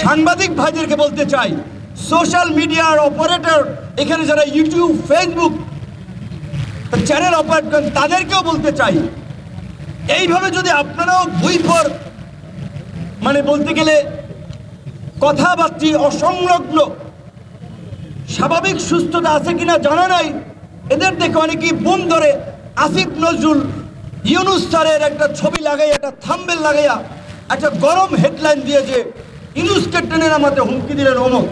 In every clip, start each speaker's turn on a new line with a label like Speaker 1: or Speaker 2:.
Speaker 1: সাংবাদিক ভাইদেরকে বলতে চাই, সোশ্যাল মিডিয়ার অপারেটর এখানে যারা ইউটিউব ফেসবুক চ্যানেল অপারেট করেন তাদেরকেও বলতে চাই, এইভাবে যদি আপনারাও বইফর মানে বলতে গেলে কথাবার্তা অসংলগ্ন স্বাভাবিক সুস্থতা আছে কিনা জানা নাই, এদের দেখে অনেকেই বোম ধরে আসিফ নজরুল ইউনুস স্যারের একটা ছবি লাগাইয়া একটা থাম্বনেল লাগাইয়া একটা গরম হেডলাইন দিয়ে যে ইউনুসকে টেনে নামাতে হুমকি দিলেন অমক,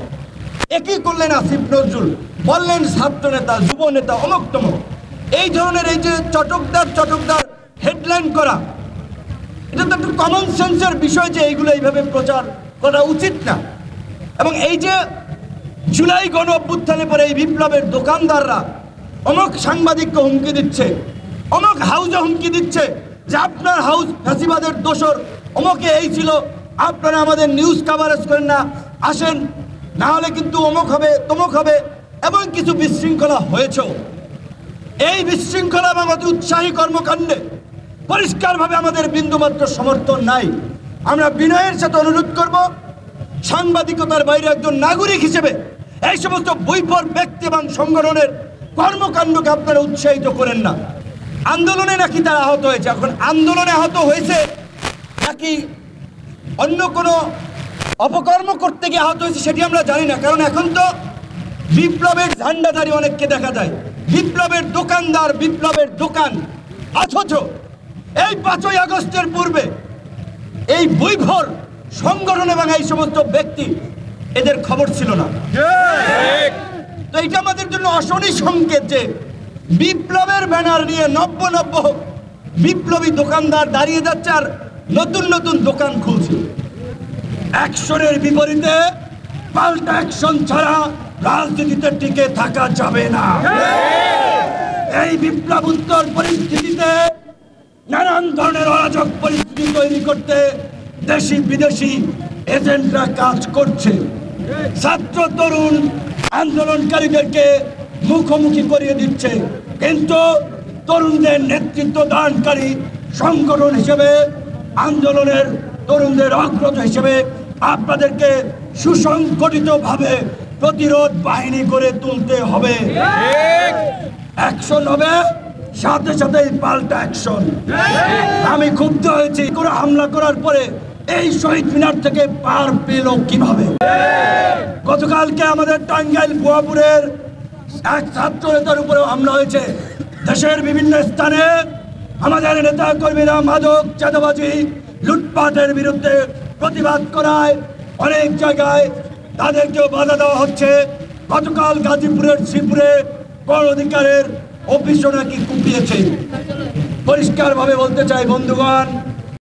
Speaker 1: একই করলেন আসিফ নজরুল, বললেন ছাত্র নেতা যুব নেতা অমক তমক। এই ধরনের এই যে চটকদার হেডলাইন করা, এটা তো একটু কমন সেন্সের বিষয় যে এইগুলো এইভাবে প্রচার করা উচিত না। এবং এই যে জুলাই গণ অভ্যুত্থানের পরে এই বিপ্লবের দোকানদাররা অমক সাংবাদিককে হুমকি দিচ্ছে, অমক হাউসে হুমকি দিচ্ছে যে আপনার হাউস ফ্যাসিবাদের দোসর, অমকে এই ছিল, আপনারা আমাদের নিউজ কাভারেজ করেন না, আসেন না হলে কিন্তু অমক হবে তমক হবে, এবং কিছু বিশৃঙ্খলা হয়েছেও। এই বিশৃঙ্খলা এবং অতি উৎসাহী কর্মকাণ্ডে পরিষ্কারভাবে আমাদের বিন্দুমাত্র সমর্থন নাই। আমরা বিনয়ের সাথে অনুরোধ করব, সাংবাদিকতার বাইরে একজন নাগরিক হিসেবে এই সমস্ত বৈফল ব্যক্তি এবং সংগঠনের কর্মকাণ্ডকে আপনারা উৎসাহিত করেন না। আন্দোলনে নাকি তারা আহত হয়েছে, এখন আন্দোলনে আহত হয়েছে নাকি অন্য কোনো অপকর্ম করতে গিয়ে আহত হয়েছে সেটি আমরা জানি না, কারণ এখন তো বিপ্লবের ঝান্ডাধারী অনেককে দেখা যায়, বিপ্লবের দোকানদার, বিপ্লবের দোকান, অথচ এই 5ই আগস্টের পূর্বে এই বৈভর সংগঠন এবং এই সমস্ত ব্যক্তি এদের খবর ছিল না। তো এটা আমাদের জন্য অশনি সংকেত যে বিপ্লবের ব্যানার নিয়ে নব্য বিপ্লবী দোকানদার দাঁড়িয়ে যাচ্ছে আর নতুন নতুন দোকান খুলছে। অ্যাকশনের বিপরীতে পাল্টা অ্যাকশন ছাড়া রাজনীতিতে টিকে থাকা যাবে না। এই বিপ্লব উত্তর পরিস্থিতিতে নানান ধরনের অরাজক পরিস্থিতি তৈরি করতে দেশি বিদেশি এজেন্টরা কাজ করছে। ছাত্র তরুণ আন্দোলনকারীদেরকে মুখোমুখি করিয়ে দিচ্ছে, কিন্তু তরুণদের নেতৃত্ব দানকারী সংগঠন হিসেবে, আন্দোলনের তরুণদের অগ্রজ হিসেবে আপনাদেরকে সুসংগঠিতভাবে প্রতিরোধ বাহিনী করে তুলতে হবে। অ্যাকশন হবে, সাথে সাথেই পাল্টা অ্যাকশন। আমি ক্ষুব্ধ হয়েছি, করে হামলা করার পরে এই শহীদ মিনার থেকে পার পেল কিভাবে? গতকালকে আমাদের টাঙ্গাইল বোয়াপুরের এক ছাত্র নেতার উপরেও হামলা হয়েছে। দেশের বিভিন্ন স্থানে আমাদের নেতা কর্মীরা মাদক চাঁদাবাজি লুটপাটের বিরুদ্ধে প্রতিবাদ করায় অনেক জায়গায় তাদেরকেও বাধা দেওয়া হচ্ছে। গতকাল গাজীপুরের শ্রীপুরে গণ অধিকারের অফিসও নাকি কুপিয়েছে। পরিষ্কারভাবে বলতে চাই বন্ধুগণ,